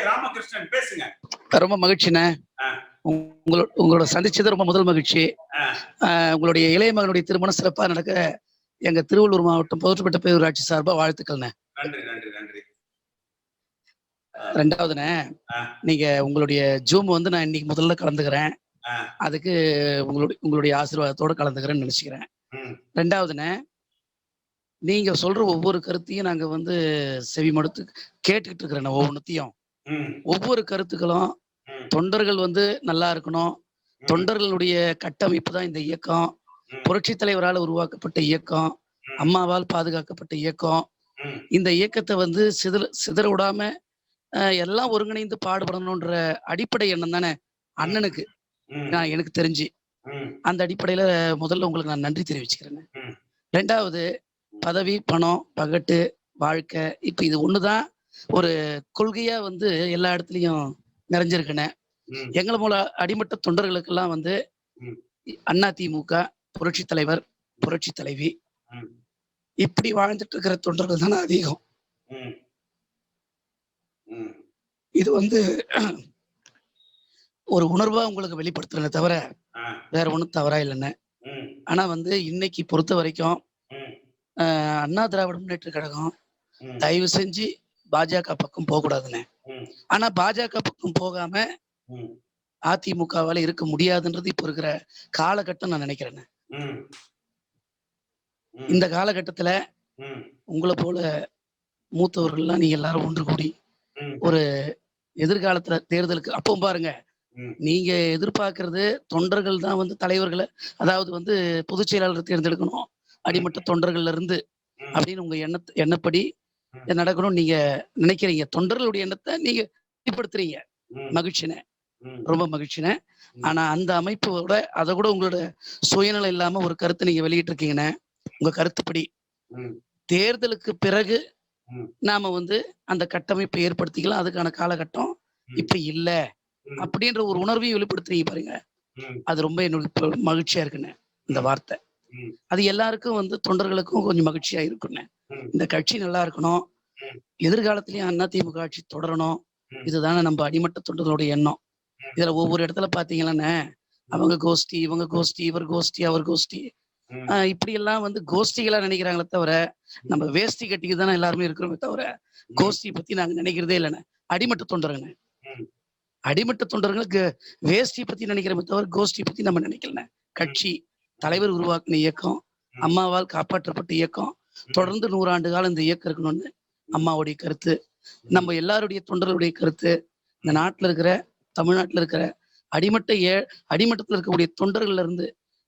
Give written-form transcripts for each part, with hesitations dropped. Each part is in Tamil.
ராமகிருஷ்ணன் பேசுங்க. ரொம்ப மகிழ்ச்சிண்ணே. உங்களோட சந்திச்சது ரொம்ப முதல் மகிழ்ச்சி. உங்களுடைய இளைய மகனுடைய திருமணம் சிறப்பா நடக்க எங்க திருவள்ளூர் மாவட்டம் புதூர்பேட்டை பேரூராட்சி சார்பா வாழ்த்துக்கள்ண்ணே. நன்றி நன்றி நன்றி. ரெண்டாவதுண்ணே, நீங்க உங்களுடைய ஜூம் வந்து நான் இன்னைக்கு முதல்ல கலந்துக்கிறேன். அதுக்கு உங்களுடைய ஆசீர்வாதத்தோட கலந்துக்கிறேன்னு நினைச்சுக்கிறேன். ரெண்டாவதுண்ணே, நீங்க சொல்ற ஒவ்வொரு கருத்தையும் நாங்க வந்து செவி மடுத்து கேட்டுக்கிட்டு இருக்கிறேன். ஒவ்வொன்றுத்தையும் ஒவ்வொரு கருத்துக்களும் தொண்டர்கள் வந்து நல்லா இருக்கணும். தொண்டர்களுடைய கட்டமைப்பு தான் இந்த இயக்கம். புரட்சி தலைவரால் உருவாக்கப்பட்ட இயக்கம், அம்மாவால் பாதுகாக்கப்பட்ட இயக்கம். இந்த இயக்கத்தை வந்து சிதற விடாம எல்லாம் ஒருங்கிணைந்து பாடுபடணும்ன்ற அடிப்படை எண்ணம் தானே அண்ணனுக்கு. நான் எனக்கு தெரிஞ்சு அந்த அடிப்படையில முதல்ல உங்களுக்கு நான் நன்றி தெரிவிச்சுக்கிறேன். ரெண்டாவது, பதவி, பணம், பகட்டு, வாழ்க்கை, இப்ப இது ஒண்ணுதான் ஒரு கொள்கையா வந்து எல்லா இடத்துலயும் நிறைஞ்சிருக்குன்னு. எங்களை போல அடிமட்ட தொண்டர்களுக்கெல்லாம் வந்து அதிமுக, புரட்சி தலைவர், புரட்சி தலைவி இப்படி வாழ்ந்துட்டு இருக்கிற தொண்டர்கள் தானே அதிகம். இது வந்து ஒரு உணர்வா உங்களுக்கு வெளிப்படுத்துறத தவிர வேற ஒண்ணும் தவறா இல்லைன்னு. ஆனா வந்து இன்னைக்கு பொறுத்த வரைக்கும் அண்ணா திராவிட முன்னேற்ற கழகம் தயவு செஞ்சு பாஜக பக்கம் போக கூடாதுன்னு. ஆனா பாஜக பக்கம் போகாம அதிமுகவால இருக்க முடியாதுன்றது இப்ப இருக்கிற காலகட்டம் நான் நினைக்கிறேன். இந்த காலகட்டத்துல உங்களை போல மூத்தவர்கள்லாம் நீங்க எல்லாரும் ஒன்று கூடி ஒரு எதிர்காலத்துல தேர்தலுக்கு அப்போ பாருங்க, நீங்க எதிர்பார்க்கறது தொண்டர்கள் தான் வந்து தலைவர்களை, அதாவது வந்து பொதுச் செயலாளர் தேர்ந்தெடுக்கணும் அடிமட்ட தொண்டர்கள்ல இருந்து அப்படின்னு உங்க எண்ணப்படி நடக்கணும் நீங்க நினைக்கிறீங்க. தொண்டர்களுடைய எண்ணத்தை நீங்க வெளிப்படுத்துறீங்க. மகிழ்ச்சினே, ரொம்ப மகிழ்ச்சினே. ஆனா அந்த அமைப்போட அதை கூட உங்களோட சுயநலம் இல்லாம ஒரு கருத்தை நீங்க வெளியிட்டு இருக்கீங்கன்னு. உங்க கருத்துப்படி தேர்தலுக்கு பிறகு நாம வந்து அந்த கட்டமைப்பை ஏற்படுத்திக்கலாம். அதுக்கான காலகட்டம் இப்ப இல்ல அப்படின்ற ஒரு உணர்வையும் வெளிப்படுத்துறீங்க பாருங்க. அது ரொம்ப என்னோட மகிழ்ச்சியா இருக்குன்னு இந்த வார்த்தை. அது எல்லாருக்கும் வந்து தொண்டர்களுக்கும் கொஞ்சம் மகிழ்ச்சியா இருக்குன்னு. இந்த கட்சி நல்லா இருக்கணும், எதிர்காலத்திலயும் அதிமுக ஆட்சி தொடரணும். இதுதானே நம்ம அடிமட்ட தொண்டர்களுடைய எண்ணம். இதுல ஒவ்வொரு இடத்துல பாத்தீங்கன்னா அவங்க கோஷ்டி, இவங்க கோஷ்டி, இவர் கோஷ்டி, அவர் கோஷ்டி, இப்படி எல்லாம் வந்து கோஷ்டிகளா நினைக்கிறாங்களே தவிர நம்ம வேஷ்டி கட்டிக்கு தானே எல்லாருமே இருக்கிறோமே தவிர கோஷ்டி பத்தி நாங்க நினைக்கிறதே இல்லைன்னு. அடிமட்ட தொண்டருங்க, அடிமட்ட தொண்டர்களுக்கு வேஷ்டி பத்தி நினைக்கிறோமே தவிர கோஷ்டி பத்தி நம்ம நினைக்கல. கட்சி தலைவர் உருவாக்கின இயக்கம், அம்மாவால் காப்பாற்றப்பட்ட இயக்கம், தொடர்ந்து 100 ஆண்டு காலம் இந்த இயக்கம் இருக்கணும்னு அம்மாவுடைய கருத்து, நம்ம எல்லாருடைய தொண்டர்களுடைய கருத்து. இந்த நாட்டில் இருக்கிற, தமிழ்நாட்டில் இருக்கிற அடிமட்டத்தில் இருக்கக்கூடிய தொண்டர்கள்ல இருந்து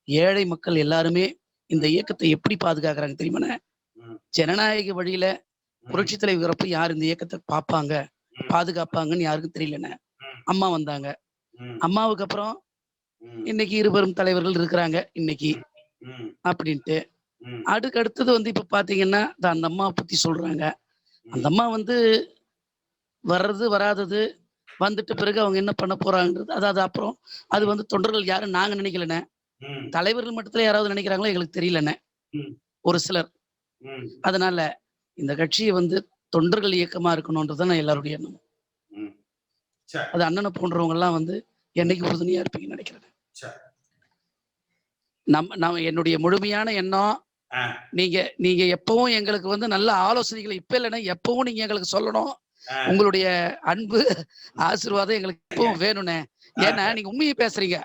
ஏழை மக்கள் எல்லாருமே இந்த இயக்கத்தை எப்படி பாதுகாக்கிறாங்க தெரியுமா? ஜனநாயக வழியில புரட்சி தலைவர் யார் இந்த இயக்கத்தை பார்ப்பாங்க, பாதுகாப்பாங்கன்னு யாருக்கும் தெரியலன்னு. அம்மா வந்தாங்க. அம்மாவுக்கு அப்புறம் இன்னைக்கு இருவரும் தலைவர்கள் இருக்கிறாங்க இன்னைக்கு அப்படின்ட்டு. அதுக்கு அடுத்தது வந்து இப்ப பாத்தீங்கன்னா அந்த அம்மா பத்தி சொல்றாங்க. அந்த அம்மா வந்து வர்றது வராதது, வந்துட்ட பிறகு அவங்க என்ன பண்ண போறாங்கன்றது, அதாவது அப்புறம் அது வந்து தொண்டர்கள் யாரும் நாங்க நினைக்கலண்ணே. தலைவர்கள் மட்டும் யாராவது நினைக்கிறாங்களோ எங்களுக்கு தெரியலண்ணே, ஒரு சிலர். அதனால இந்த கட்சியை வந்து தொண்டர்கள் இயக்கமா இருக்கணும்ன்றதான் எல்லாருடைய எண்ணம். அது அண்ணனை போன்றவங்க எல்லாம் வந்து என்னைக்கு உறுதுணையா இருப்பீங்கன்னு நினைக்கிறேன். நம்ம என்னுடைய முழுமையான எண்ணம், நீங்க எப்பவும் எங்களுக்கு வந்து நல்ல ஆலோசனைகளை இப்ப இல்லைன்னா எப்பவும் நீங்க எங்களுக்கு சொல்லணும். உங்களுடைய அன்பு ஆசீர்வாதம் எங்களுக்கு எப்பவும் வேணும்னே. ஏன்னா நீங்க உண்மையை பேசுறீங்க.